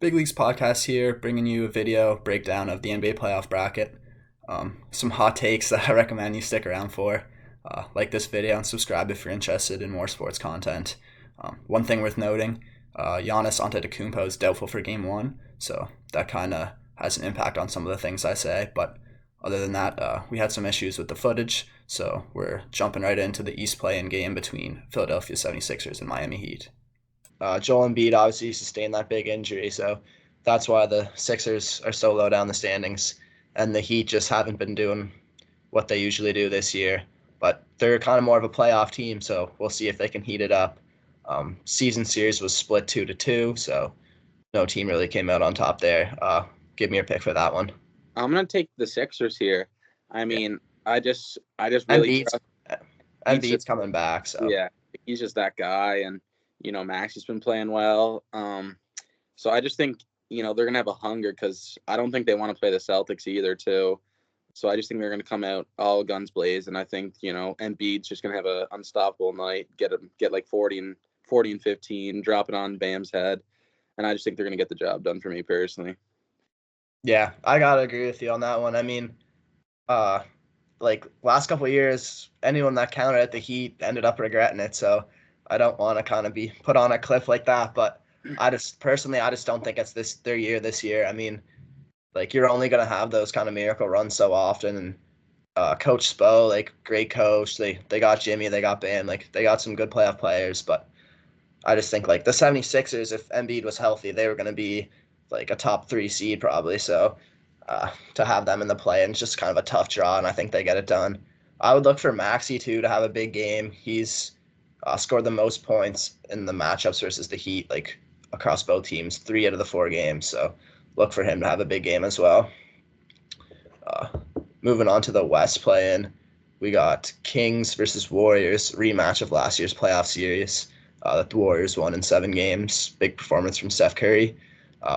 Big Leagues podcast here, bringing you a video breakdown of the NBA playoff bracket. Some hot takes that I recommend you stick around for. Like this video and subscribe if you're interested in more sports content. One thing worth noting: Giannis Antetokounmpo is doubtful for Game One, so that kind of has an impact on some of the things I say. But other than that, we had some issues with the footage, so we're jumping right into the East play-in game between Philadelphia 76ers and Miami Heat. Joel Embiid obviously sustained that big injury, so that's why the Sixers are so low down the standings, and the Heat just haven't been doing what they usually do this year. But they're kind of more of a playoff team, so we'll see if they can heat it up. Season series was split 2-2, so no team really came out on top there. Give me your pick for that one. I'm gonna take the Sixers here. I Yeah, mean, I just really Embiid's trust. He's just Embiid's coming back, so yeah, he's just that guy, and Maxi's been playing well. So I just think they're gonna have a hunger because I don't think they want to play the Celtics either, too. So I just think they're gonna come out all guns blazing. And I think Embiid's just gonna have a unstoppable night, get like 40 and 15, drop it on Bam's head, and I just think they're gonna get the job done for me personally. yeah, I gotta agree with you on that one. I mean, uh, like last couple of years, anyone that counted at the Heat ended up regretting it. So I don't want to kind of be put on a cliff like that. But I just don't think it's their year this year. I mean, like you're only gonna have those kind of miracle runs so often. And Coach Spo, like great coach. They got Jimmy, they got Bam, like they got some good playoff players. But I just think like the 76ers, if Embiid was healthy, they were gonna be like a top three seed probably. So to have them in the play, and it's just kind of a tough draw, and I think they get it done. I would look for Maxi too to have a big game. He's scored the most points in the matchups versus the Heat, like across both teams, 3 out of the 4 games. So look for him to have a big game as well. Uh, Moving on to the West play-in, we got Kings versus Warriors rematch of last year's playoff series. The Warriors won in 7 games. Big performance from Steph Curry.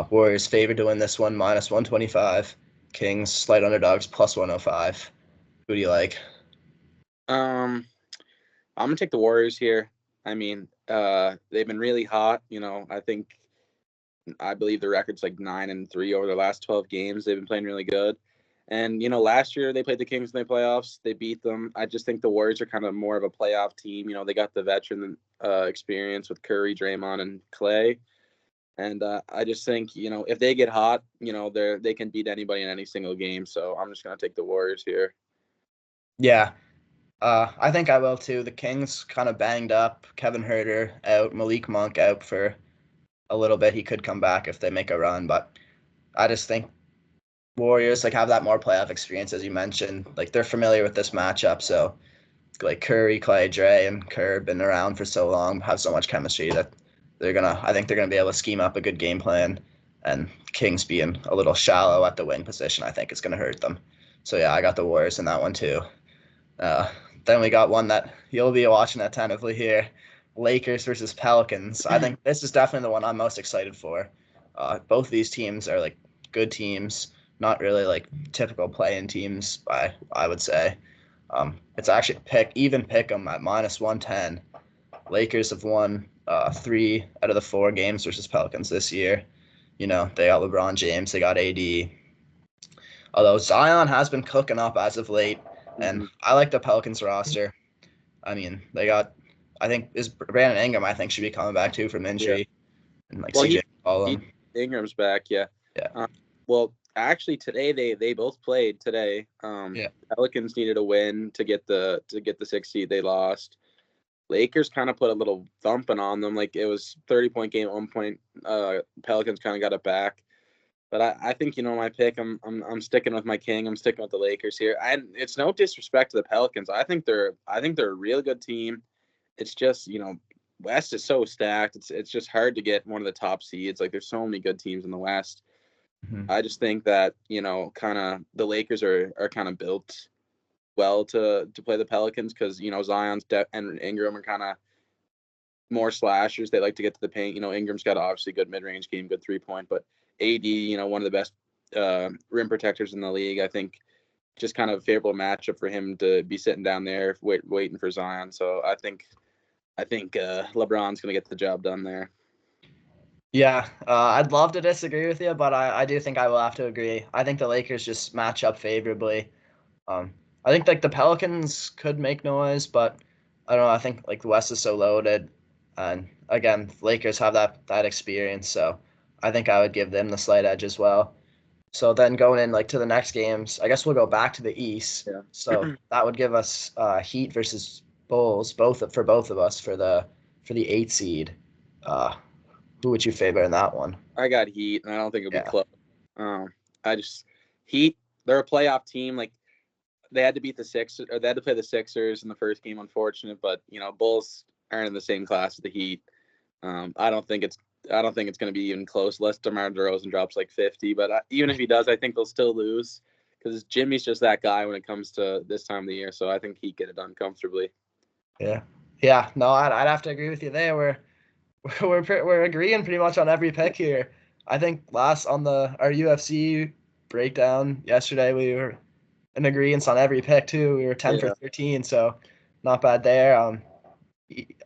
Warriors favored to win this one, minus 125. Kings slight underdogs, plus 105. Who do you like? Um, I'm gonna take the Warriors here. I mean, they've been really hot. I believe the record's like 9-3 over their last 12 games. They've been playing really good. And last year they played the Kings in the playoffs. They beat them. I just think the Warriors are kind of more of a playoff team. They got the veteran experience with Curry, Draymond, and Clay. And I just think if they get hot, they can beat anybody in any single game. So I'm just gonna take the Warriors here. Yeah, I think I will too. The Kings kind of banged up. Kevin Herter out. Malik Monk out for a little bit. He could come back if they make a run, but I just think Warriors like have that more playoff experience as you mentioned. Like they're familiar with this matchup, so like Curry, Clay, Dre, and Kerr been around for so long, have so much chemistry that I think they're gonna be able to scheme up a good game plan. And Kings being a little shallow at the wing position, I think is gonna hurt them. So yeah, I got the Warriors in that one too. Uh, then we got one that you'll be watching attentively here. Lakers versus Pelicans. I think this is definitely the one I'm most excited for. Both of these teams are like good teams, not really like typical play-in teams. I would say it's actually pick them at minus 110. Lakers have won 3 out of the 4 games versus Pelicans this year. They got LeBron James, they got AD. Although Zion has been cooking up as of late, and Mm-hmm. I like the Pelicans roster. I mean, I think is Brandon Ingram. I think should be coming back too from Yeah. injury, and like Well, CJ he McCollum. Ingram's back. Yeah. Yeah, Um, well, actually, today they both played today. yeah, Pelicans needed a win to get the 6th seed. They lost. Lakers kind of put a little thumping on them. Like it was 30-point game at one point. Pelicans kind of got it back. But I think my pick. I'm sticking with my king. I'm sticking with the Lakers here. And it's no disrespect to the Pelicans. I think they're a real good team. It's just West is so stacked. It's just hard to get one of the top seeds. Like there's so many good teams in the West. hmm I just think that kind of the Lakers are kind of built well to play the Pelicans because and Ingram are kind of more slashers. They like to get to the paint. Ingram's got obviously good mid range game, good 3-point, but AD, one of the best rim protectors in the league. I think just kind of a favorable matchup for him to be sitting down there waiting for Zion. So I think LeBron's going to get the job done there. Yeah, I'd love to disagree with you, but I do think I will have to agree. I think the Lakers just match up favorably. Um, I think like the Pelicans could make noise, but I don't know. I think like the West is so loaded, and again, Lakers have that experience, so I think I would give them the slight edge as well. So then going in like to the next games, I guess we'll go back to the East. So Yeah. that would give us Heat versus Bulls, both of us for the 8 seed. Uh, who would you favor in that one? I got Heat, and I don't think it'll be Yeah. close. Um, I just Heat. They're a playoff team. Like they had to beat the Sixers, or they had to play the Sixers in the first game. Unfortunate, but Bulls aren't in the same class as the Heat. I don't think it's. I don't think it's going to be even close. Unless DeMar DeRozan drops like 50, but even if he does, I think they'll still lose because Jimmy's just that guy when it comes to this time of the year. So I think Heat get it done comfortably. Yeah. Yeah. No, I'd have to agree with you there. We're agreeing pretty much on every pick here. I think last on the our UFC breakdown yesterday, we were in agreement on every pick too. We were 10 for Yeah. 13, so not bad there.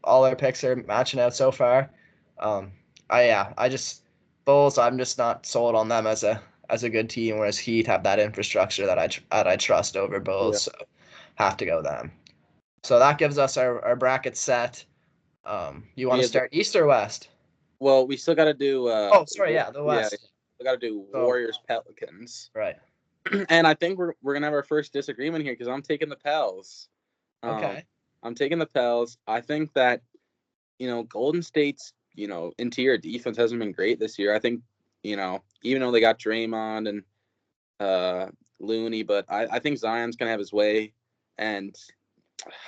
All our picks are matching out so far. Um, I just Bulls. I'm just not sold on them as a good team. Whereas Heat have that infrastructure that I trust over Yeah. Bulls. So have to go them. So that gives us our bracket set. You want to Yeah. start East or West? Well, we still got to do. Oh, sorry, yeah, the Yeah, West. we got to do So Warriors Pelicans, right. and I think we're gonna have our first disagreement here because I'm taking the Pels. Um, Okay. I'm taking the Pels. I think that Golden State's interior defense hasn't been great this year. I think even though they got Draymond and Looney, but I think Zion's gonna have his way, and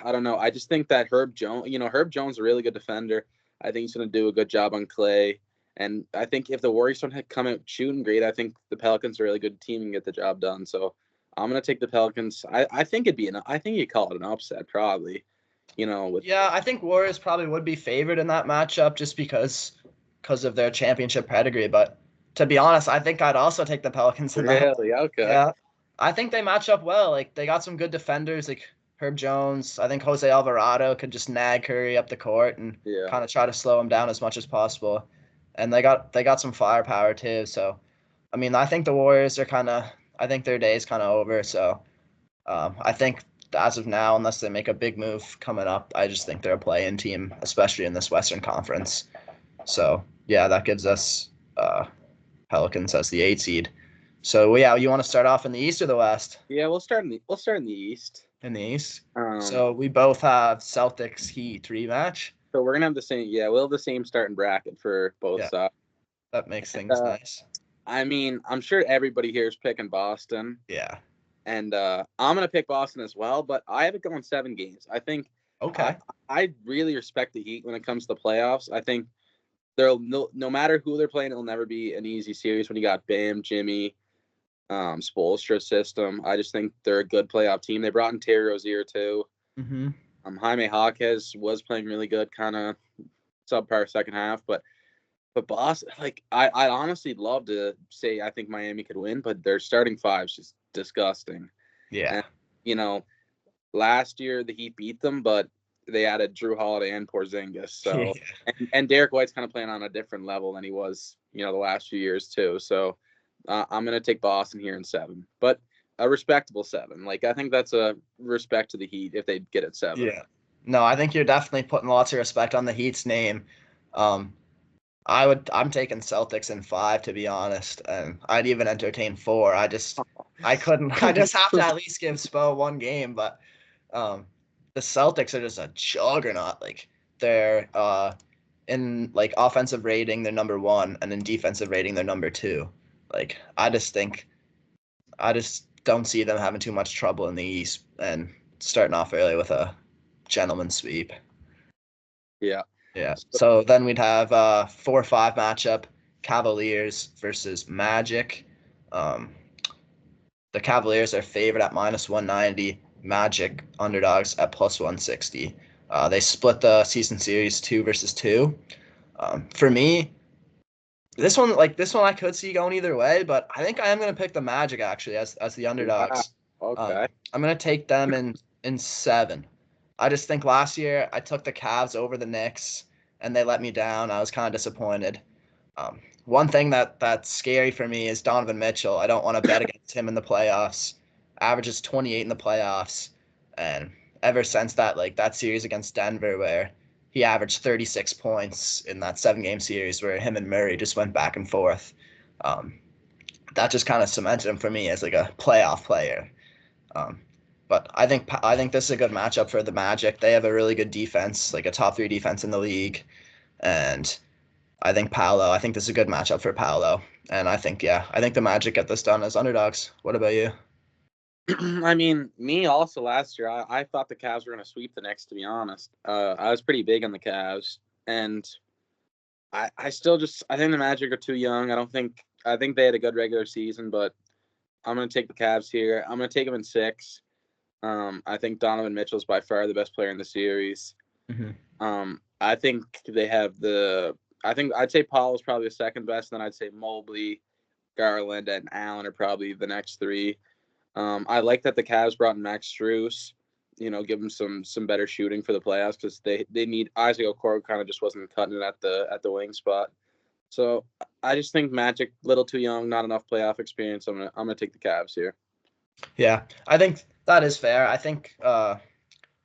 I don't know. I just think that Herb Jones is a really good defender. I think he's going to do a good job on Clay. And I think if the Warriors don't come out shooting great, I think the Pelicans are a really good team and get the job done. So I'm going to take the Pelicans. I think I think you call it an upset probably. With Yeah, I think Warriors probably would be favored in that matchup just because of their championship pedigree. But to be honest, I think I'd also take the Pelicans in that one. really okay. Yeah, I think they match up well. Like they got some good defenders, like Herb Jones. I think Jose Alvarado could just nag Curry up the court and Yeah. kind of try to slow him down as much as possible. And they got some firepower too. So, I mean, I think the Warriors are I think their day is kind of over. So, I think as of now, unless they make a big move coming up, I just think they're a play-in team, especially in this Western Conference. So yeah, that gives us Pelicans as the 8 seed. So yeah, you want to start off in the East or the West? Yeah, we'll start in the East. In the East. Um, So we both have Celtics Heat rematch. so we're gonna have the same. Yeah, we'll have the same starting bracket for both Yeah, sides. that makes things Uh, nice. I mean, I'm sure everybody here is picking Boston. Yeah. And I'm gonna pick Boston as well, but I have it going 7 games. I think I Okay. I really respect the Heat when it comes to the playoffs. I think they'll no matter who they're playing, it'll never be an easy series when you got Bam, Jimmy, Spoelstra system. I just think they're a good playoff team. They brought in Terry Rozier too. Mm-hmm. Jaime Jaquez was playing really good, kind of subpar second half, but Boston, like I'd honestly love to say I think Miami could win, but their starting five's just disgusting. Yeah. And you know, last year the Heat beat them, but they added Drew Holiday and Porzingis. So Yeah. and Derek White's kind of playing on a different level than he was, the last few years too. So I'm gonna take Boston here in 7, but a respectable 7. Like I think that's a respect to the Heat if they get it 7. Yeah. No, I think you're definitely putting lots of respect on the Heat's name. Um, I'm taking Celtics in 5 to be honest, and I'd even entertain 4. I couldn't. I just have to at least give Spo one game, but um, the Celtics are just a juggernaut. Like they're in like offensive rating they're number 1, and in defensive rating they're number 2. Like I just don't see them having too much trouble in the East and starting off early with a gentleman sweep. Yeah. Yeah. So then we'd have 4-5 matchup, Cavaliers versus Magic. Um, the Cavaliers are favored at -190, Magic underdogs at +160. They split the season series 2 versus 2. For me, this one I could see going either way, but I think I am gonna pick the Magic actually as the Wow. underdogs. Okay. I'm gonna take them in 7. I just think last year I took the Cavs over the Knicks and they let me down. I was kind of disappointed. One thing that's scary for me is Donovan Mitchell. I don't want to bet against him in the playoffs. Averages 28 in the playoffs, and ever since that series against Denver where he averaged 36 points in that 7-game series where him and Murray just went back and forth. Um, that just kind of cemented him for me as like a playoff player. Um, but I think this is a good matchup for the Magic. They have a really good defense, like a top 3 defense in the league, and I think this is a good matchup for Paolo. And I think the Magic get this done as underdogs. What about you? I mean, me also last year, I thought the Cavs were going to sweep the Knicks, to be honest. I was pretty big on the Cavs, and I still I think the Magic are too young. I think they had a good regular season, but I'm going to take the Cavs here. I'm going to take them in 6. I think Donovan Mitchell is by far the best player in the series. I think they have I think I'd say Paul is probably the second best. Then I'd say Mobley, Garland, and Allen are probably the next 3. I like that the Cavs brought in Max Strus. Give them some better shooting for the playoffs because they need Isaac Okoro kind of just wasn't cutting it at the wing spot. So I just think Magic little too young, not enough playoff experience. I'm gonna take the Cavs here. Yeah, I think that is fair. I think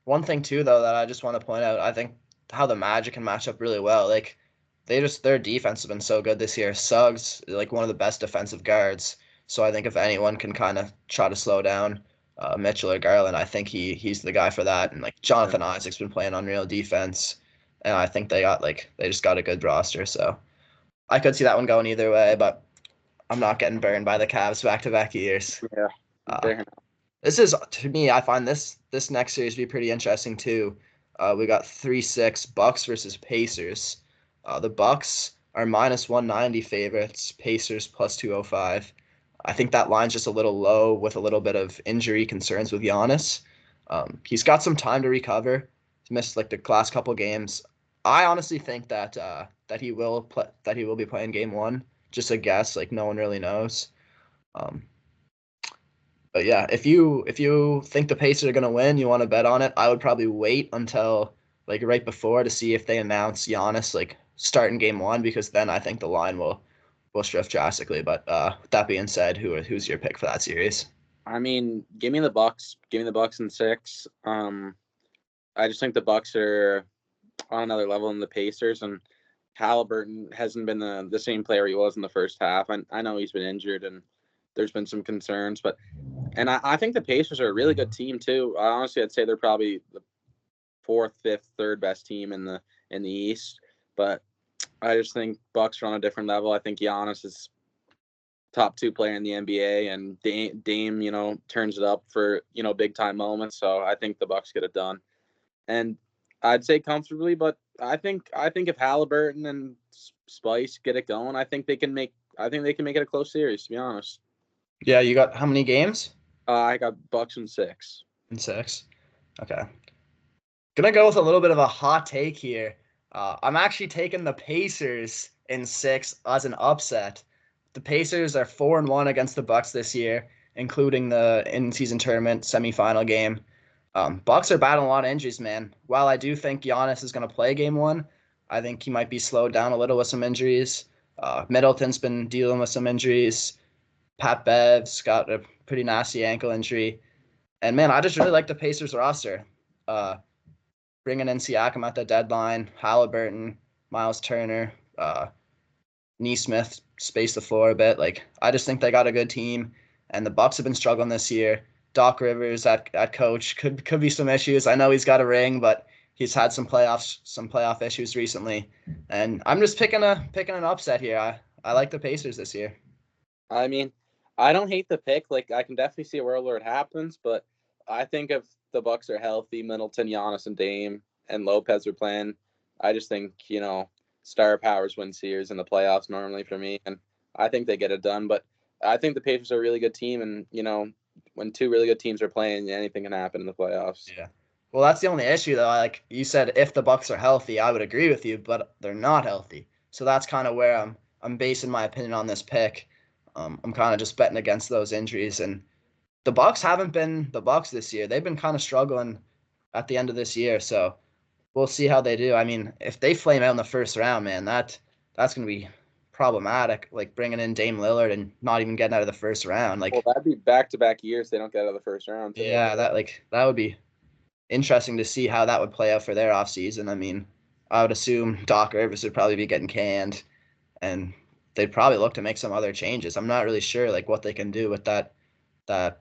one thing too though that I just want to point out, I think how the Magic can match up really well. Like their defense has been so good this year. Suggs is like one of the best defensive guards. So I think if anyone can kind of try to slow down Mitchell or Garland, I think he's the guy for that. And like Jonathan Isaac's been playing unreal defense, and I think they just got a good roster. So I could see that one going either way, but I'm not getting burned by the Cavs back-to-back years. Yeah. This is, to me, I find this next series to be pretty interesting too. We got 3-6 Bucks versus Pacers. The Bucks are -190 favorites, Pacers +205. I think that line's just a little low with a little bit of injury concerns with Giannis. He's got some time to recover. He's missed like the last couple games. I honestly think that he will be playing game 1. Just a guess, like no one really knows. But yeah, if you think the Pacers are gonna win, you want to bet on it. I would probably wait until like right before to see if they announce Giannis like starting game 1 because then I think the line will shift drastically. But with that being said, who's your pick for that series? I mean, give me the Bucks. Give me the Bucks in 6. I just think the Bucks are on another level than the Pacers, and Halliburton hasn't been the same player he was in the first half. I know he's been injured and there's been some concerns, but I think the Pacers are a really good team too. Honestly, I'd say they're probably the 4th, 5th, 3rd best team in the East. But I just think Bucks are on a different level. I think Giannis is top 2 player in the NBA, and Dame, turns it up for big time moments. So I think the Bucks get it done, and I'd say comfortably. But I think if Halliburton and Spice get it going, I think they can make it a close series. To be honest. Yeah, you got how many games? I got Bucks in 6. In 6. Okay. Gonna go with a little bit of a hot take here. I'm actually taking the Pacers in 6 as an upset. The Pacers are 4-1 against the Bucks this year, including the in-season tournament semifinal game. Bucks are battling a lot of injuries, man. While I do think Giannis is gonna play game 1, I think he might be slowed down a little with some injuries. Middleton's been dealing with some injuries. Pat Bev's got a pretty nasty ankle injury. And man, I just really like the Pacers roster. Bringing in Siakam at the deadline, Halliburton, Miles Turner, Nesmith spaced the floor a bit. Like I just think they got a good team, and the Bucks have been struggling this year. Doc Rivers at coach could be some issues. I know he's got a ring, but he's had some playoff issues recently. And I'm just picking an upset here. I like the Pacers this year. I mean, I don't hate the pick. Like I can definitely see a world where it happens, but I think if the Bucks are healthy, Middleton, Giannis, and Dame and Lopez are playing, I just think star powers win series in the playoffs normally for me, and I think they get it done. But I think the Pacers are a really good team, and when 2 really good teams are playing, anything can happen in the playoffs. Yeah. Well, that's the only issue though. Like you said, if the Bucks are healthy, I would agree with you, but they're not healthy. So that's kind of where I'm basing my opinion on this pick. I'm kind of just betting against those injuries, and the Bucks haven't been the Bucks this year. They've been kind of struggling at the end of this year, so we'll see how they do. I mean, if they flame out in the first round, man, that's going to be problematic, like bringing in Dame Lillard and not even getting out of the first round. Well, Like, that'd be back-to-back years they don't get out of the first round too. yeah, that would be interesting to see how that would play out for their offseason. I mean, I would assume Doc Rivers would probably be getting canned, and they'd probably look to make some other changes. I'm not really sure like what they can do with that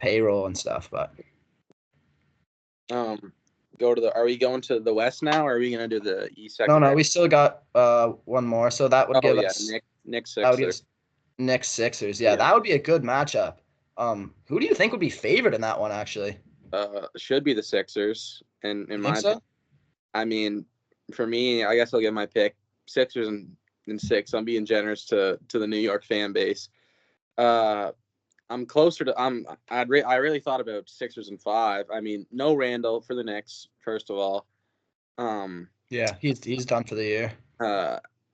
payroll and stuff, but Are we going to the West now, or are we gonna do the East no, second? we still got one more. So that would Oh give yeah, us Nick that would give Sixers. us Knicks Sixers. Yeah, Yeah. that would be a good matchup. Who do you think would be favored in that one actually? Should be the Sixers, and in You my think so? I mean, for me, I guess I'll give my pick Sixers and 6. I'm being generous to the New York fan base. I'm closer to I really thought about Sixers and 5. I mean, no Randall for the Knicks, first of all. Yeah, he's done for the year.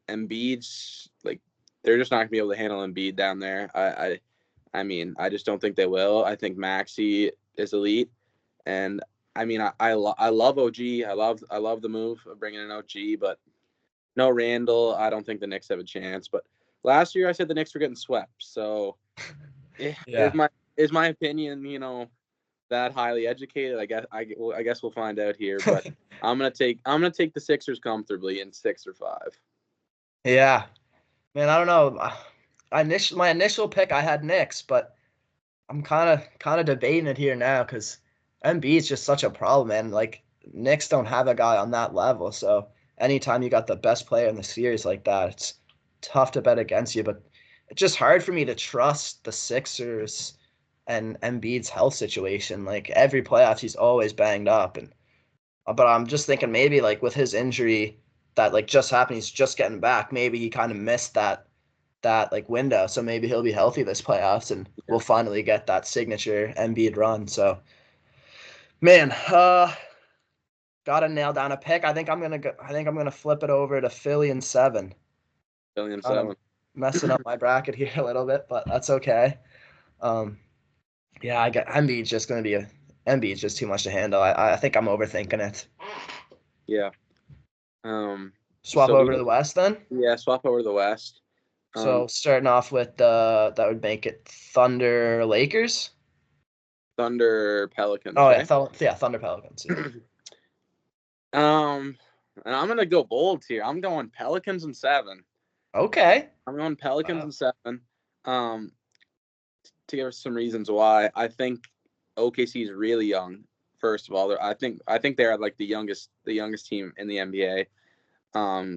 Embiid's like they're just not gonna be able to handle Embiid down there. I mean, I just don't think they will. I think Maxey is elite, and I mean, I love OG. I love the move of bringing in OG, but no Randall. I don't think the Knicks have a chance. But last year I said the Knicks were getting swept, so Yeah. is my opinion, that highly educated? I guess we'll find out here. But I'm gonna take the Sixers comfortably in 6 or 5. Yeah. Man, I don't know. My initial pick I had Knicks, but I'm kind of debating it here now because MB is just such a problem, man. Like Knicks don't have a guy on that level, so anytime you got the best player in the series like that, it's tough to bet against you. But it's just hard for me to trust the Sixers and Embiid's health situation. Like every playoff, he's always banged up, and but I'm just thinking maybe like with his injury that like just happened, he's just getting back. Maybe he kind of missed that like window. So maybe he'll be healthy this playoffs and Yeah. we'll finally get that signature Embiid run. So man, gotta nail down a pick. I think I'm gonna flip it over to Philly and 7. Billion Kind of 7. messing up my bracket here a little bit, but that's okay. Um yeah, I got Embiid's just gonna be a Embiid's just too much to handle. I think I'm overthinking it. Yeah. Swap over to the West then. Swap over to the West. So starting off with that would make it Thunder Lakers. Thunder Pelicans. Oh Okay? yeah, Thunder Pelicans. Yeah. And I'm gonna go bold here. I'm going Pelicans and 7. Okay. I'm going Pelicans and 7. To give us some reasons why. I think OKC is really young. First of all, I think they're like the youngest team in the NBA.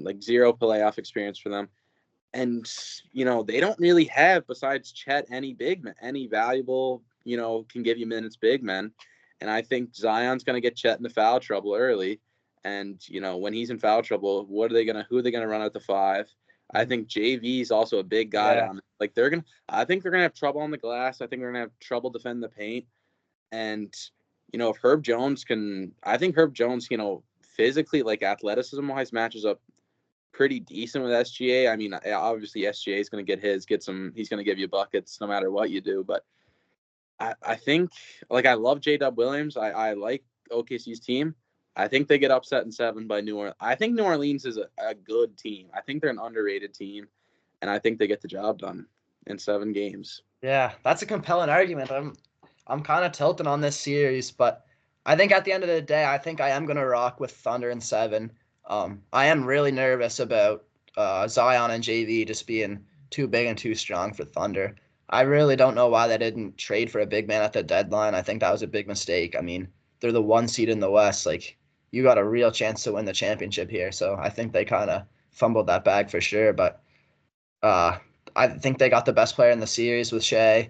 Like zero playoff experience for them. And, they don't really have, besides Chet, any big men, any valuable, can give you minutes big men. And I think Zion's going to get Chet into foul trouble early. And, when he's in foul trouble, who are they going to run out the 5? I think JV is also a big guy down there. Like I think they're going to have trouble on the glass. I think they're going to have trouble defending the paint. And, if Herb Jones I think Herb Jones, physically, like athleticism wise, matches up pretty decent with SGA. I mean, obviously SGA is going to he's going to give you buckets no matter what you do. But I think, like, I love J-Dub Williams. I like OKC's team. I think they get upset in 7 by New Orleans. I think New Orleans is a good team. I think they're an underrated team, and I think they get the job done in 7 games. Yeah, that's a compelling argument. I'm kind of tilting on this series, but I think at the end of the day, I think I am gonna rock with Thunder and 7. I am really nervous about Zion and JV just being too big and too strong for Thunder. I really don't know why they didn't trade for a big man at the deadline. I think that was a big mistake. I mean, they're the 1 seed in the West. Like, you got a real chance to win the championship here. So I think they kind of fumbled that bag for sure. But I think they got the best player in the series with Shea.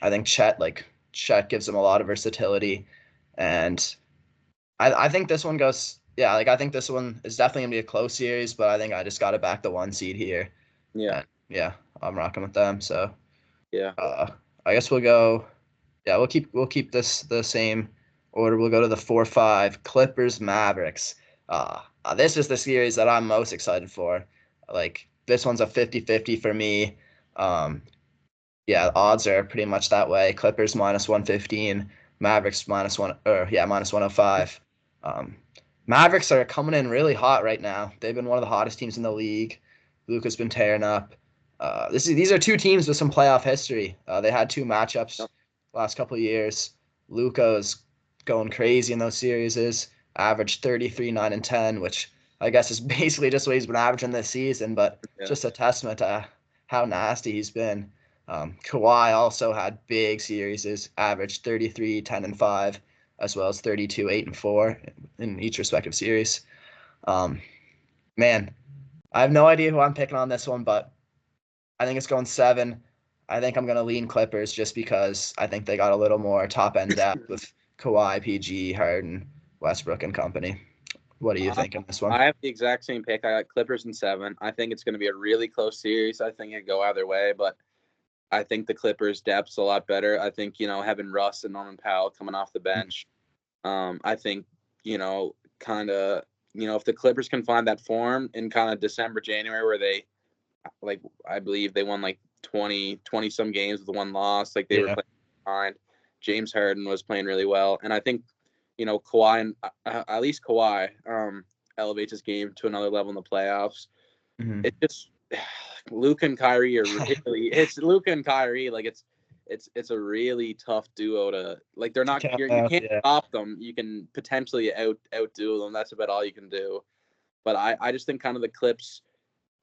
I think Chet gives them a lot of versatility, and I think this one goes. Yeah, like I think this one is definitely gonna be a close series, but I think I just got to back the 1 seed here. Yeah, and yeah, I'm rocking with them. So yeah, I guess we'll go. Yeah, we'll keep this the same order. We'll go to the 4-5 Clippers Mavericks. This is the series that I'm most excited for. Like this one's a 50-50 for me. Yeah, odds are pretty much that way. Clippers -115, Mavericks -105. Mavericks are coming in really hot right now. They've been one of the hottest teams in the league. Luka's been tearing up. These are two teams with some playoff history. They had two matchups Yep. last couple of years. Luka's going crazy in those series. Averaged 33, 9, and 10, which I guess is basically just what he's been averaging this season, but Yeah. just a testament to how nasty he's been. Kawhi also had big series, averaged 33, 10, and 5, as well as 32, 8, and 4 in each respective series. Um, man, I have no idea who I'm picking on this one, but I think it's going 7. I think I'm going to lean Clippers just because I think they got a little more top end depth with Kawhi, PG, Harden, Westbrook, and company. What do you think in this one? I have the exact same pick. I got Clippers in 7. I think it's going to be a really close series. I think it could go either way, but I think the Clippers' depth's a lot better. I think, having Russ and Norman Powell coming off the bench, I think, kind of, if the Clippers can find that form in kind of December, January, where they, like, I believe they won like 20 some games with one loss. Like, they were playing fine. James Harden was playing really well. And I think, Kawhi, and at least Kawhi, elevates his game to another level in the playoffs. Mm-hmm. It just Luka and Kyrie are really it's Luka and Kyrie, like it's a really tough duo to, like, they're not you can't stop them. You can potentially outdo them. That's about all you can do. But I just think kind of the Clips.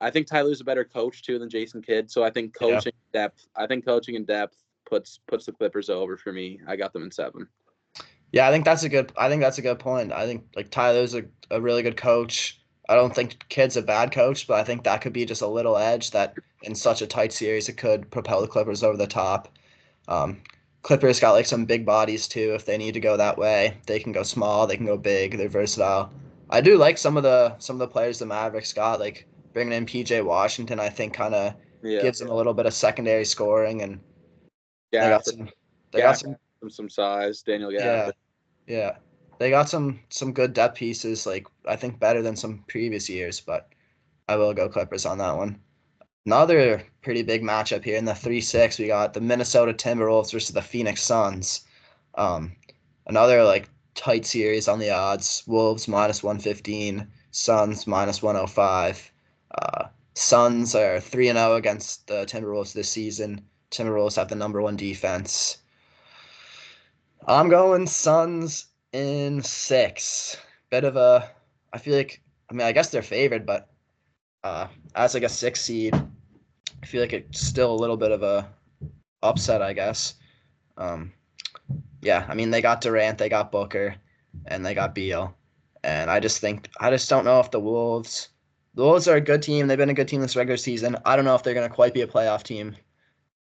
I think Tyler's a better coach too than Jason Kidd. So I think coaching in depth puts the Clippers over for me. I got them in 7. Yeah, I think that's a good point. I think like Tyler's a really good coach. I don't think Kidd's a bad coach, but I think that could be just a little edge that in such a tight series it could propel the Clippers over the top. Clippers got like some big bodies too. If they need to go that way, they can go small, they can go big. They're versatile. I do like some of the players the Mavericks got, like bringing in PJ Washington. I think kind of gives them a little bit of secondary scoring, and they got some size. Daniel Gafford. Yeah. They got some good depth pieces, like I think better than some previous years, but I will go Clippers on that one. Another pretty big matchup here in the 3-6, we got the Minnesota Timberwolves versus the Phoenix Suns. Another like tight series on the odds. Wolves -115, Suns -105. Suns are 3-0 against the Timberwolves this season. Timberwolves have the number 1 defense. I'm going Suns in 6. I feel like, I guess they're favored, but as like a 6 seed, I feel like it's still a little bit of a upset, I guess. Yeah, they got Durant, they got Booker, and they got Beal. And I just don't know if the Wolves are a good team. They've been a good team this regular season. I don't know if they're going to quite be a playoff team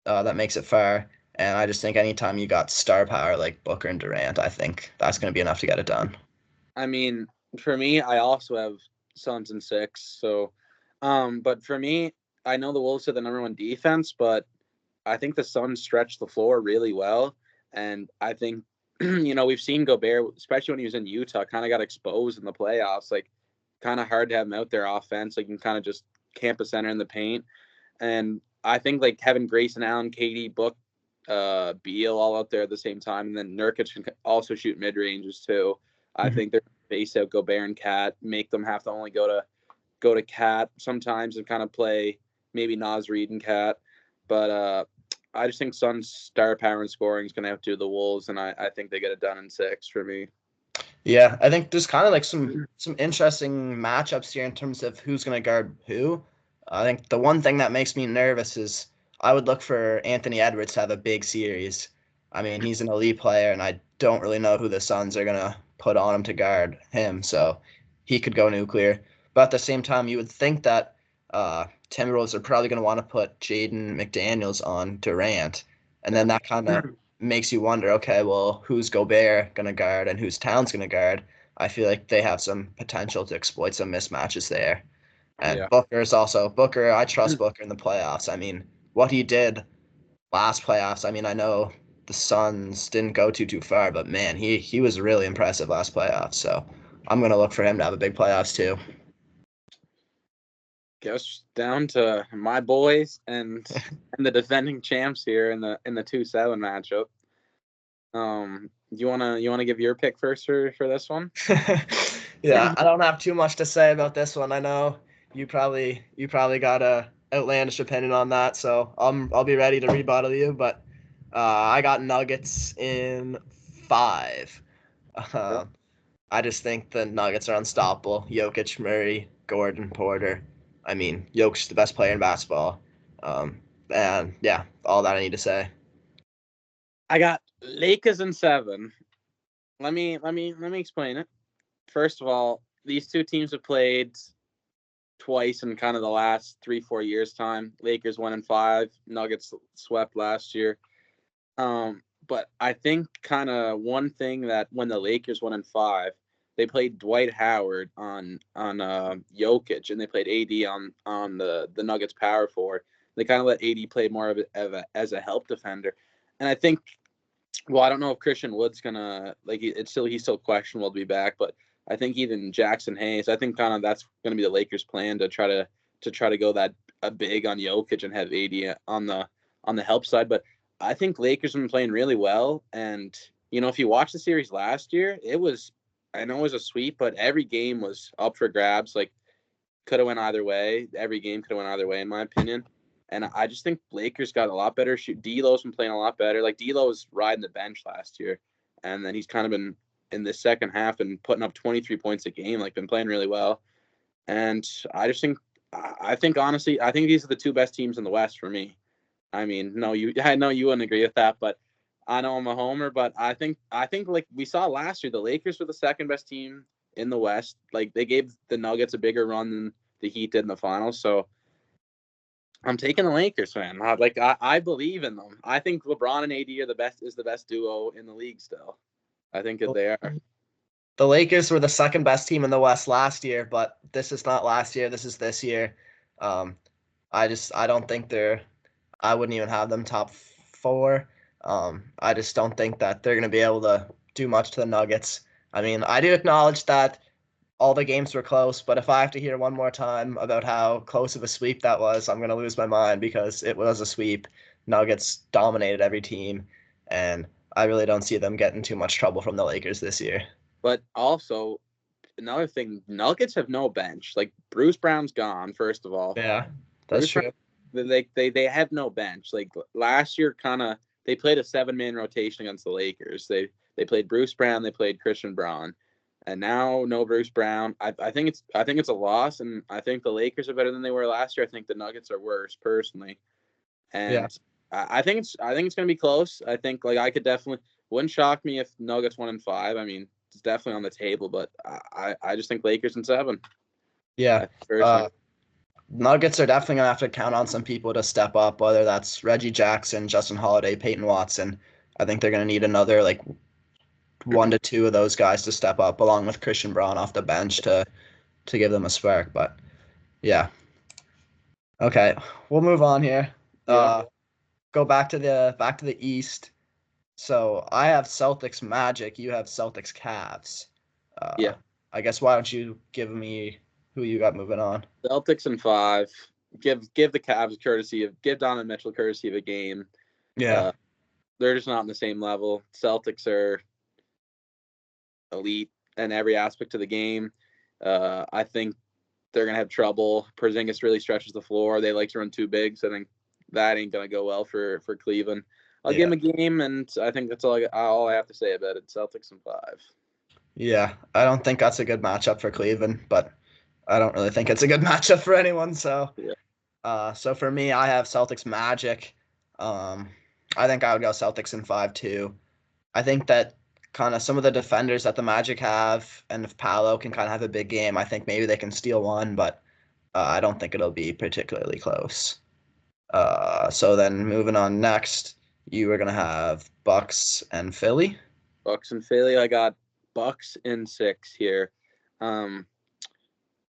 that makes it far. And I just think anytime you got star power like Booker and Durant, I think that's going to be enough to get it done. For me, I also have Suns in 6. So, but for me, I know the Wolves are the number 1 defense, but I think the Suns stretch the floor really well. And I think, we've seen Gobert, especially when he was in Utah, kind of got exposed in the playoffs. Like, kind of hard to have him out there offense. Like, you can kind of just camp a center in the paint. And I think, like, having Grayson Allen, KD, Book, Beal all out there at the same time, and then Nurkic can also shoot mid ranges too. I think they're base out Gobert and Cat, make them have to only go to Cat sometimes and kind of play maybe Naz Reid and Cat. But I just think Suns' star power and scoring is going to have to do the Wolves, and I think they get it done in 6 for me. Yeah, I think there's kind of like some interesting matchups here in terms of who's going to guard who. I think the one thing that makes me nervous is I would look for Anthony Edwards to have a big series. He's an elite player, and I don't really know who the Suns are going to put on him to guard him, so he could go nuclear. But at the same time, you would think that Timberwolves are probably going to want to put Jaden McDaniels on Durant, and then that kind of makes you wonder, okay, well, who's Gobert going to guard and who's Towns going to guard? I feel like they have some potential to exploit some mismatches there. And Booker, I trust Booker in the playoffs. What he did last playoffs, I know the Suns didn't go too far, but man, he was really impressive last playoffs. So I'm going to look for him to have a big playoffs too. Guess down to my boys and the defending champs here in the 2-7 matchup. You wanna give your pick first for this one? Yeah, I don't have too much to say about this one. I know you probably got a outlandish opinion on that, so I'll be ready to rebuttal you. But I got Nuggets in 5. Yeah. Uh, I just think the Nuggets are unstoppable. Jokic, Murray, Gordon, Porter. I mean, Jokic's the best player in basketball. And yeah, all that I need to say. I got Lakers in 7. Let me explain it. First of all, these two teams have played twice in kind of the last 3-4 years time. Lakers won in 5, Nuggets swept last year. But I think kind of one thing that when the Lakers won in 5, they played Dwight Howard on Jokic, and they played AD on the Nuggets power forward. They kind of let AD play more of a as a help defender, and I think. Well, I don't know if Christian Wood's gonna he's still questionable to be back, but I think even Jackson Hayes. I think kind of that's gonna be the Lakers' plan to try to go that big on Jokic and have AD on the help side. But I think Lakers have been playing really well, and if you watch the series last year, I know it was a sweep, but every game was up for grabs. Like could have went either way. Every game could have went either way, in my opinion. And I just think Lakers got a lot better. D'Lo's been playing a lot better. Like D'Lo was riding the bench last year, and then he's kind of been in the second half and putting up 23 points a game. Like been playing really well. And I think honestly, I think these are the two best teams in the West for me. I mean, I know you wouldn't agree with that, but I know I'm a homer. But I think like we saw last year, the Lakers were the second best team in the West. Like they gave the Nuggets a bigger run than the Heat did in the finals. So I'm taking the Lakers, man. I believe in them. I think LeBron and AD are the best duo in the league still. I think that they are. The Lakers were the second best team in the West last year, but this is not last year. This is this year. Um, I don't think they're. I wouldn't even have them top 4. I just don't think that they're going to be able to do much to the Nuggets. I mean, I do acknowledge that all the games were close, but if I have to hear one more time about how close of a sweep that was, I'm going to lose my mind because it was a sweep. Nuggets dominated every team, and I really don't see them getting too much trouble from the Lakers this year. But also another thing, Nuggets have no bench. Like Bruce Brown's gone. First of all, Yeah, that's Bruce Brown, true. they have no bench. Like last year, kind of they played a 7-man rotation against the Lakers. They played Bruce Brown, they played Christian Braun, and now no Bruce Brown. I think it's a loss, and I think the Lakers are better than they were last year. I think the Nuggets are worse personally, Yeah. and I think it's gonna be close. I think like I could definitely wouldn't shock me if Nuggets 1 in 5. I mean it's definitely on the table, but I just think Lakers in 7. Yeah. Personally. Uh, Nuggets are definitely gonna have to count on some people to step up, whether that's Reggie Jackson, Justin Holiday, Peyton Watson. I think they're gonna need another like 1 to 2 of those guys to step up, along with Christian Braun off the bench to give them a spark. But yeah, okay, we'll move on here. Yeah. Go back to the East. So I have Celtics Magic. You have Celtics Cavs. Yeah. I guess why don't you give me who you got moving on? Celtics in 5. Give the Cavs give Donovan Mitchell courtesy of a game. Yeah. Uh, they're just not on the same level. Celtics are elite in every aspect of the game. I think they're gonna have trouble. Porzingis really stretches the floor. They like to run too big, so I think that ain't gonna go well for Cleveland. I'll give Yeah. them a game, and I think that's all I have to say about it. Celtics in 5. Yeah. I don't think that's a good matchup for Cleveland, but I don't really think it's a good matchup for anyone. So, Yeah. so for me, I have Celtics Magic. Um, I think I would go Celtics in 5 too. I think that kind of some of the defenders that the Magic have, and if Paolo can kind of have a big game, I think maybe they can steal one, but I don't think it'll be particularly close. So then moving on next, you are gonna have Bucks and Philly. Bucks and Philly. I got Bucks in 6 here. Um,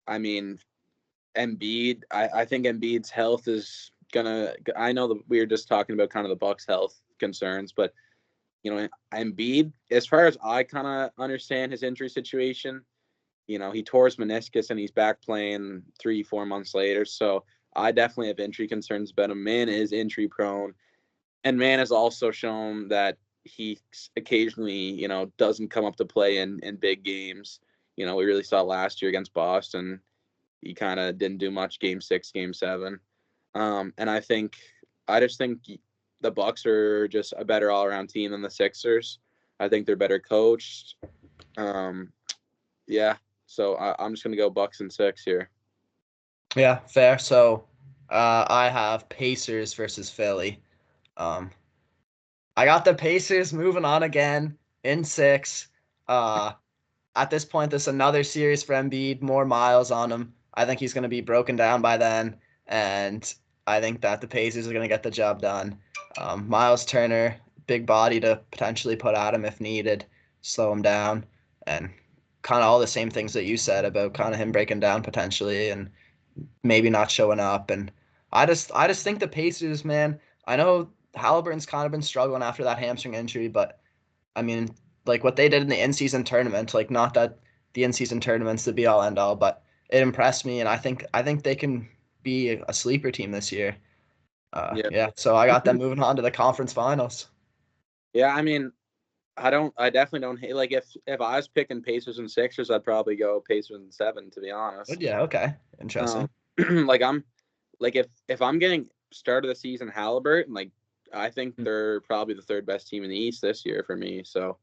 I mean, Embiid. I think Embiid's health is gonna. I know that we were just talking about kind of the Bucks' health concerns, but Embiid, as far as I kind of understand his injury situation, he tore his meniscus and he's back playing 3-4 months later. So I definitely have injury concerns about him. Man is injury prone, and man has also shown that he occasionally, doesn't come up to play in big games. We really saw last year against Boston. he kind of didn't do much game 6, game 7. And I just think the Bucks are just a better all-around team than the Sixers. I think they're better coached. Yeah, so I'm just gonna go Bucks in 6 here. Yeah, fair. So I have Pacers versus Philly. Um, I got the Pacers moving on again in 6. At this point, this is another series for Embiid, more miles on him. I think he's going to be broken down by then, and I think that the Pacers are going to get the job done. Miles Turner, big body to potentially put at him if needed, slow him down, and kind of all the same things that you said about kind of him breaking down potentially and maybe not showing up. And I just think the Pacers, man. I know Halliburton's kind of been struggling after that hamstring injury, but I mean, like what they did in the in-season tournament, like not that the in-season tournament's the be all end all, but it impressed me, and I think they can be a sleeper team this year. Yeah. Yeah, so I got them moving on to the conference finals. Yeah, I mean, I definitely don't hate, like, if I was picking Pacers and Sixers, I'd probably go Pacers and 7, to be honest. But yeah, okay, interesting. Like if I'm getting start of the season Halliburton, like I think they're probably the third best team in the East this year for me. So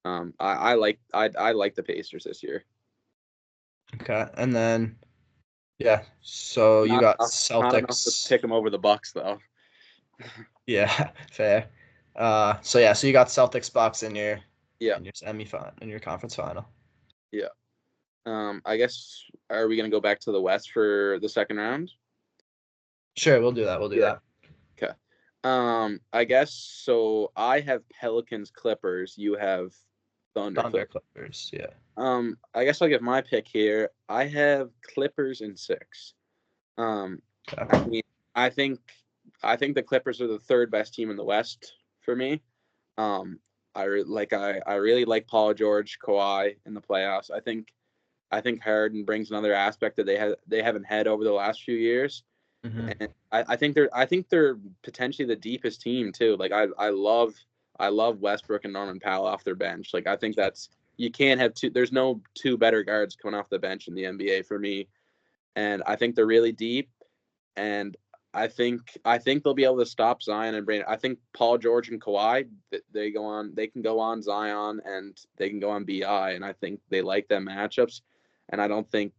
I like the Pacers this year. Okay, and then yeah, so you got Not enough to Celtics. pick them over the Bucks though. Yeah, fair. So yeah, so you got Celtics Bucks in your Yeah. in your conference final. Yeah. I guess, are we gonna go back to the West for the second round? Sure, we'll do that. We'll do that. Okay. I guess so. I have Pelicans Clippers. You have Thunder Clippers. Yeah. I guess I'll give my pick here. I have Clippers in 6. Okay. I mean, I think the Clippers are the third best team in the West for me. I really like Paul George, Kawhi in the playoffs. I think Harden brings another aspect that they haven't had over the last few years. Mm-hmm. And I think they're potentially the deepest team too. Like I love Westbrook and Norman Powell off their bench. Like I think you can't have two. There's no two better guards coming off the bench in the NBA for me. And I think they're really deep. And I think they'll be able to stop Zion and Brandon. I think Paul George and Kawhi, they can go on Zion and they can go on BI. And I think they like them matchups. And I don't think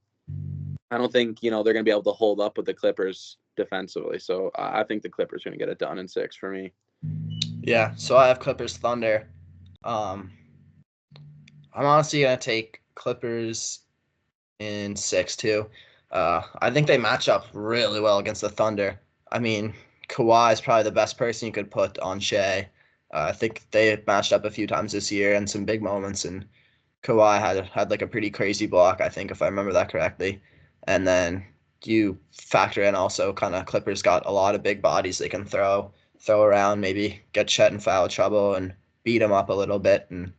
they're going to be able to hold up with the Clippers defensively. So I think the Clippers are going to get it done in 6 for me. Yeah, so I have Clippers Thunder. I'm honestly gonna take Clippers in 6 too. I think they match up really well against the Thunder. I mean, Kawhi is probably the best person you could put on Shea. I think they matched up a few times this year and some big moments, and Kawhi had like a pretty crazy block, I think, if I remember that correctly. And then you factor in also kind of Clippers got a lot of big bodies they can throw around, maybe get Chet in foul trouble and beat him up a little bit. And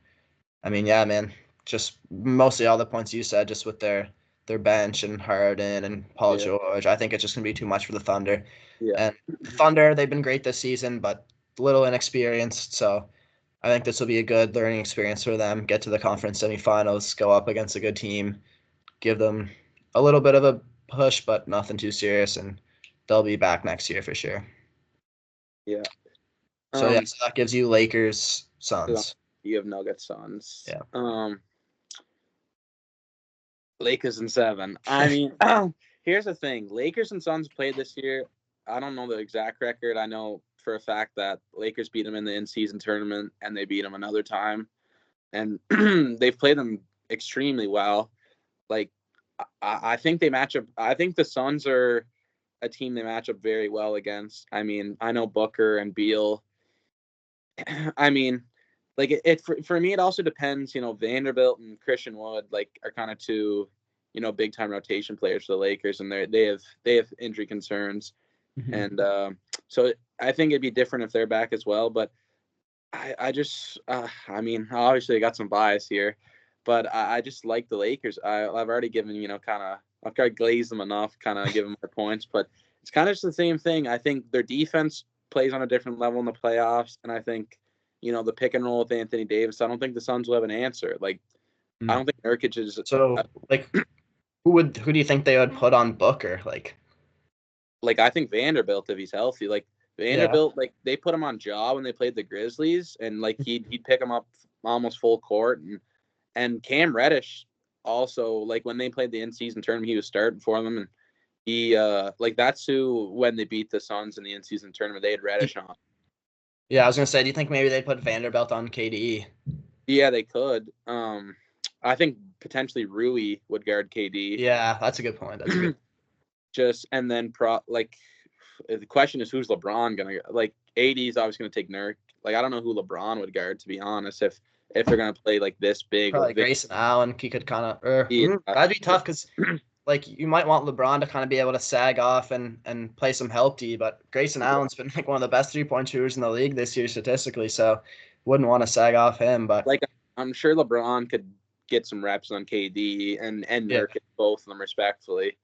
I mean, yeah, man, just mostly all the points you said, just with their bench and Harden and Paul George. I think it's just gonna be too much for the Thunder. Yeah. And the Thunder, they've been great this season, but a little inexperienced. So I think this will be a good learning experience for them. Get to the conference semifinals, go up against a good team, give them a little bit of a push, but nothing too serious, and they'll be back next year for sure. Yeah. So yeah, so that gives you Lakers, Suns. You have Nuggets, Suns. Yeah. Lakers in 7. I mean, here's the thing: Lakers and Suns played this year. I don't know the exact record. I know for a fact that Lakers beat them in the in-season tournament, and they beat them another time, and they've played them extremely well. Like, I think they match up. I think the Suns are a team they match up very well against. I mean, I know Booker and Beal. I mean, like for me, it also depends. Vanderbilt and Christian Wood are kind of two, big time rotation players for the Lakers, and they have injury concerns, and so I think it'd be different if they're back as well. But I just, I mean, obviously I got some bias here, but I just like the Lakers. I've already given, I've got to glaze them enough, kind of give them their points, but it's kind of just the same thing. I think their defense plays on a different level in the playoffs, and I think, the pick and roll with Anthony Davis, I don't think the Suns will have an answer. Like, I don't think Nurkic is. So, like, who do you think they would put on Booker? Like I think Vanderbilt, if he's healthy, like Yeah. Vanderbilt, like they put him on jaw when they played the Grizzlies, and like he'd pick him up almost full court, and Cam Reddish also, like when they played the in-season tournament, he was starting for them, and he like that's who, when they beat the Suns in the in-season tournament, they had Reddish on. Yeah, I was gonna say, do you think maybe they'd put Vanderbilt on KD? Yeah, they could. I think potentially Rui would guard KD. Yeah, that's a good point. That's a good. Just and then like the question is who's LeBron gonna, like AD is obviously gonna take Nurk. Like I don't know who LeBron would guard, to be honest, if they're gonna play like this big. Probably Like Grayson Allen. He could kind of. yeah, That'd be tough because like you might want LeBron to kind of be able to sag off and play some help D, but Grayson Allen's been like one of the best 3-point shooters in the league this year statistically, so wouldn't want to sag off him. But like I'm sure LeBron could get some reps on KD and yeah, Nurkic, both of them respectfully.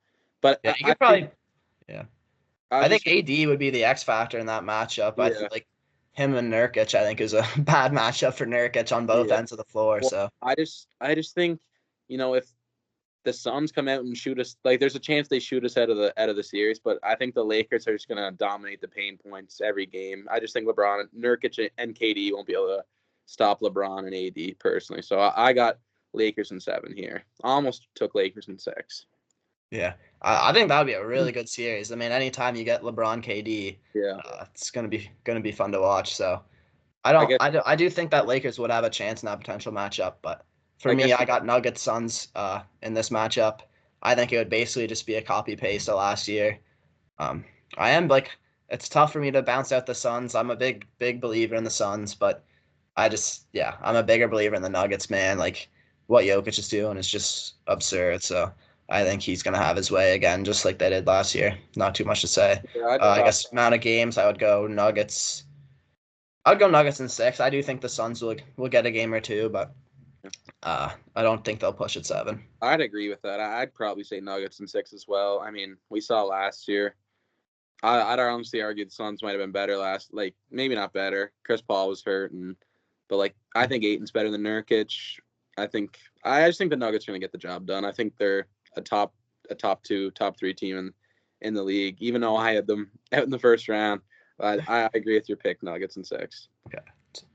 But yeah, you I could probably. think, Yeah, I I think just AD would be the X factor in that matchup. I yeah think like him and Nurkic, I think is a bad matchup for Nurkic on both yeah. ends of the floor. Well, So I just think, if the Suns come out and shoot us, like there's a chance they shoot us out of the series, but I think the Lakers are just gonna dominate the pain points every game. I just think LeBron, Nurkic, and KD won't be able to stop LeBron and AD personally. So I got Lakers in 7 here. I almost took Lakers in 6. yeah, I think that would be a really good series. I mean, anytime you get LeBron KD, Yeah, it's gonna be fun to watch. So I guess I do think that Lakers would have a chance in that potential matchup, but for I me, guess I got Nuggets Suns in this matchup. I think it would basically just be a copy paste of last year. Um, I am like it's tough for me to bounce out the Suns. I'm a big believer in the Suns, but I'm a bigger believer in the Nuggets, man. Like what Jokic is doing is just absurd. So I think he's gonna have his way again, just like they did last year. Not too much to say. yeah, I I thought guess amount of games, I would go Nuggets. I'd go Nuggets in 6. I do think the Suns will get a game or two, but I don't think they'll push it 7. I'd agree with that. I'd probably say Nuggets in 6 as well. I mean, we saw last year. I'd honestly argue the Suns might have been better like maybe not better. Chris Paul was hurt, but like I think Aiton's better than Nurkic. I just think the Nuggets are gonna get the job done. I think they're a top 2, top 3 team in the league. Even though I had them out in the first round, I agree with your pick, Nuggets in 6. Okay,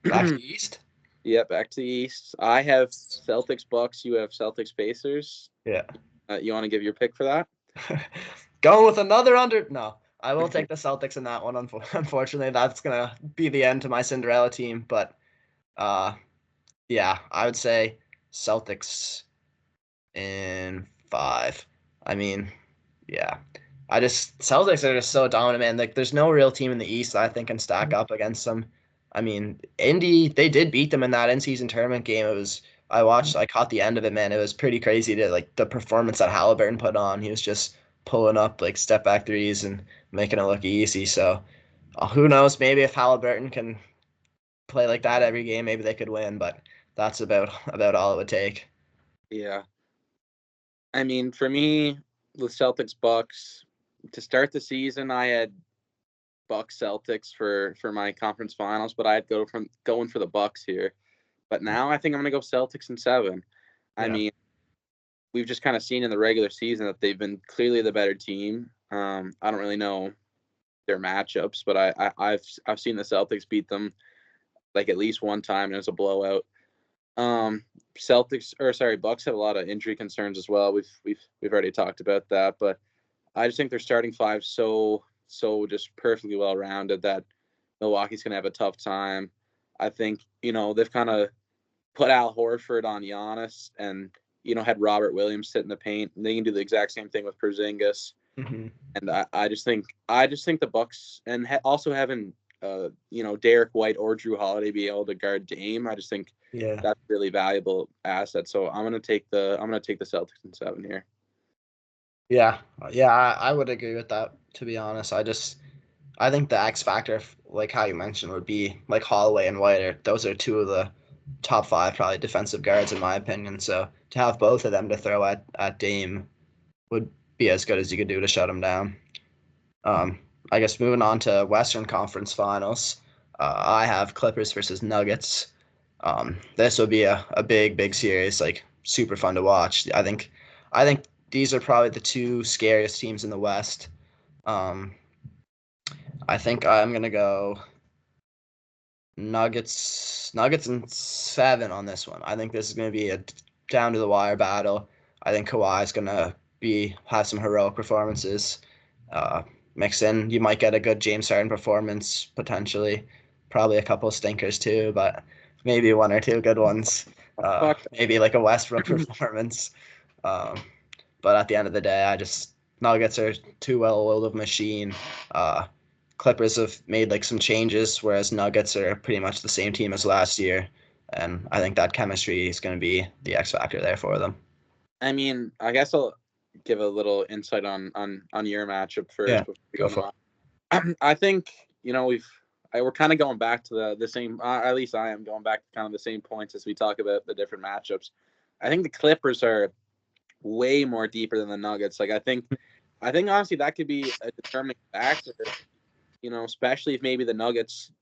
back to the East. Yeah, back to the East. I have Celtics Bucks. You have Celtics Pacers. Yeah. You want to give your pick for that? Going with another under. No, I will take the Celtics in that one. Unfortunately, that's gonna be the end to my Cinderella team. But yeah, I would say Celtics in 5. I mean, yeah, Celtics are just so dominant, man. Like, there's no real team in the East that I think can stack up against them. I mean, Indy, they did beat them in that in-season tournament game. I caught the end of it, man. It was pretty crazy to like the performance that Halliburton put on. He was just pulling up like step back threes and making it look easy. So who knows? Maybe if Halliburton can play like that every game, maybe they could win. But that's about all it would take. Yeah. I mean, for me, the Celtics Bucks to start the season, I had Bucks Celtics for my conference finals, but I'd going for the Bucks here. But now I think I'm gonna go Celtics in 7. I mean, we've just kind of seen in the regular season that they've been clearly the better team. I don't really know their matchups, but I've seen the Celtics beat them like at least one time, and it was a blowout. Bucks have a lot of injury concerns as well. We've already talked about that, but I just think their starting five so just perfectly well rounded that Milwaukee's gonna have a tough time. I think they've kind of put Al Horford on Giannis and had Robert Williams sit in the paint. And they can do the exact same thing with Porzingis. Mm-hmm. And I just think the Bucks, and also having Derek White or Drew Holiday be able to guard Dame, I just think that's a really valuable asset. So I'm gonna take the Celtics in 7 here. Yeah, I would agree with that. To be honest, I think the X factor, like how you mentioned, would be like Holloway and White. Those are 2 of the top 5 probably defensive guards in my opinion. So to have both of them to throw at Dame would be as good as you could do to shut him down. I guess moving on to Western Conference Finals, I have Clippers versus Nuggets. This would be a big series, like super fun to watch. I think these are probably the two scariest teams in the West. I think I'm gonna go Nuggets in 7 on this one. I think this is gonna be a down to the wire battle. I think Kawhi's gonna have some heroic performances. Mix in, you might get a good James Harden performance potentially, probably a couple of stinkers too, but maybe one or two good ones. Maybe like a Westbrook performance. But at the end of the day, Nuggets are too well-oiled of a machine. Clippers have made like some changes, whereas Nuggets are pretty much the same team as last year, and I think that chemistry is going to be the X factor there for them. I mean, I guess I'll give a little insight on your matchup first. Yeah, go for it. I think we're kind of going back to the same. At least I am going back to kind of the same points as we talk about the different matchups. I think the Clippers are way more deeper than the Nuggets. Like I think honestly that could be a determining factor. Especially if maybe the Nuggets,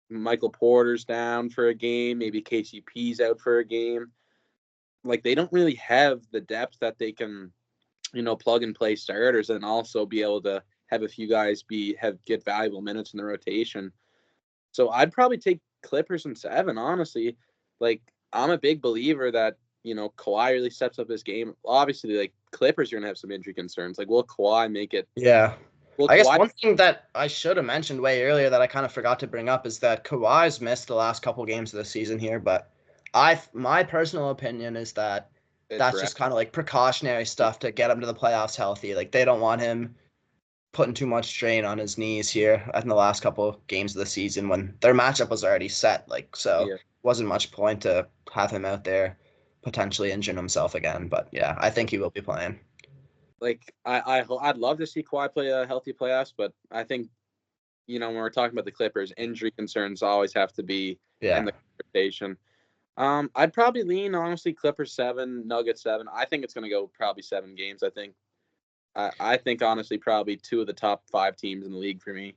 Michael Porter's down for a game, maybe KCP's out for a game. Like they don't really have the depth that they can, plug and play starters and also be able to have a few guys get valuable minutes in the rotation. So I'd probably take Clippers in 7, honestly. Like I'm a big believer that, Kawhi really steps up his game. Obviously, like Clippers are gonna have some injury concerns. Like, will Kawhi make it? Yeah. I guess one thing that I should have mentioned way earlier that I kind of forgot to bring up is that Kawhi's missed the last couple games of the season here, but my personal opinion is that that's just kind of like precautionary stuff to get him to the playoffs healthy. Like they don't want him putting too much strain on his knees here in the last couple of games of the season when their matchup was already set. Wasn't much point to have him out there potentially injuring himself again. But yeah, I think he will be playing. Like I'd love to see Kawhi play a healthy playoffs, but I think when we're talking about the Clippers, injury concerns always have to be in the conversation. I'd probably lean honestly Clippers 7, Nuggets 7. I think it's going to go probably 7 games. I think honestly probably 2 of the top 5 teams in the league for me.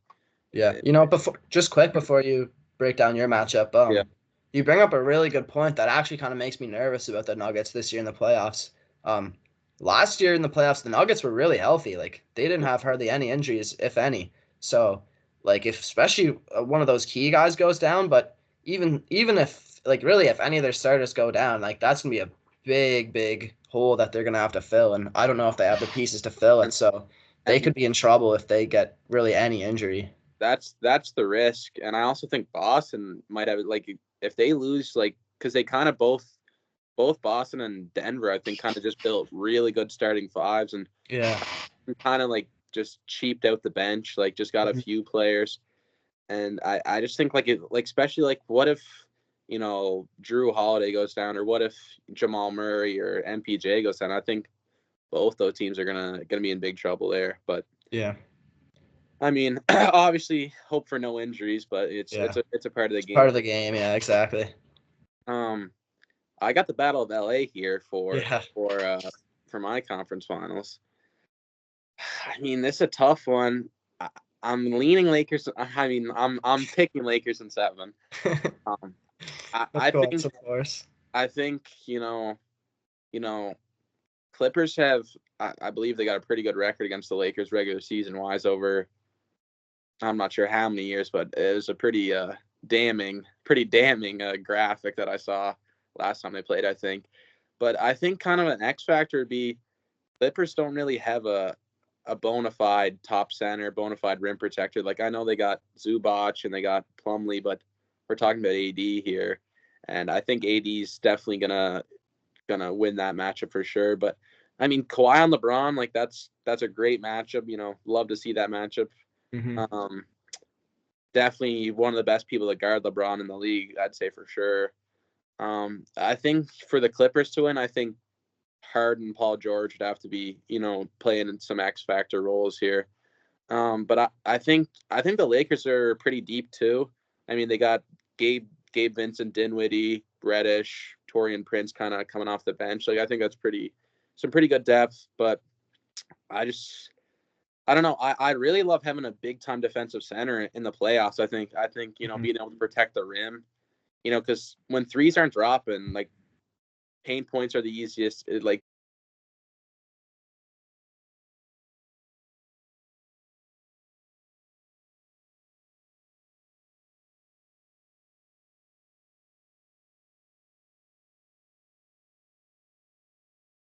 Yeah, before you break down your matchup, you bring up a really good point that actually kind of makes me nervous about the Nuggets this year in the playoffs. Last year in the playoffs, the Nuggets were really healthy. Like they didn't have hardly any injuries, if any. So, like if especially one of those key guys goes down, but even if like really if any of their starters go down, like that's gonna be a big hole that they're gonna have to fill, and I don't know if they have the pieces to fill it. So they could be in trouble if they get really any injury. That's the risk, and I also think Boston might have like if they lose, like because they kind of both Boston and Denver, I think, kind of just built really good starting fives and kind of like just cheaped out the bench, like just got a few players, and I just think like especially like what if Drew Holiday goes down, or what if Jamal Murray or MPJ goes down? I think both those teams are gonna be in big trouble there. But yeah, I mean, obviously hope for no injuries, but it's a part of the game. Part of the game, yeah, exactly. I got the Battle of LA here for my conference finals. I mean, this is a tough one. I'm leaning Lakers. I mean, I'm picking Lakers in 7. I think, of course. I think Clippers have. I believe they got a pretty good record against the Lakers regular season wise over. I'm not sure how many years, but it was a pretty damning graphic that I saw last time they played, I think. But I think kind of an X factor would be Clippers don't really have a bona fide top center, bona fide rim protector. Like I know they got Zubac and they got Plumlee, but we're talking about AD here, and I think AD's definitely gonna win that matchup for sure. But I mean, Kawhi on LeBron, like that's a great matchup. Love to see that matchup. Mm-hmm. Definitely one of the best people to guard LeBron in the league, I'd say for sure. I think for the Clippers to win, I think Harden and Paul George would have to be, playing in some X factor roles here. But I think the Lakers are pretty deep too. I mean, they got Gabe Vincent, Dinwiddie, Reddish, Taurean Prince kind of coming off the bench. Like I think that's some pretty good depth. But I don't know. I really love having a big time defensive center in the playoffs. I think being able to protect the rim. Because when threes aren't dropping, like paint points are the easiest. Like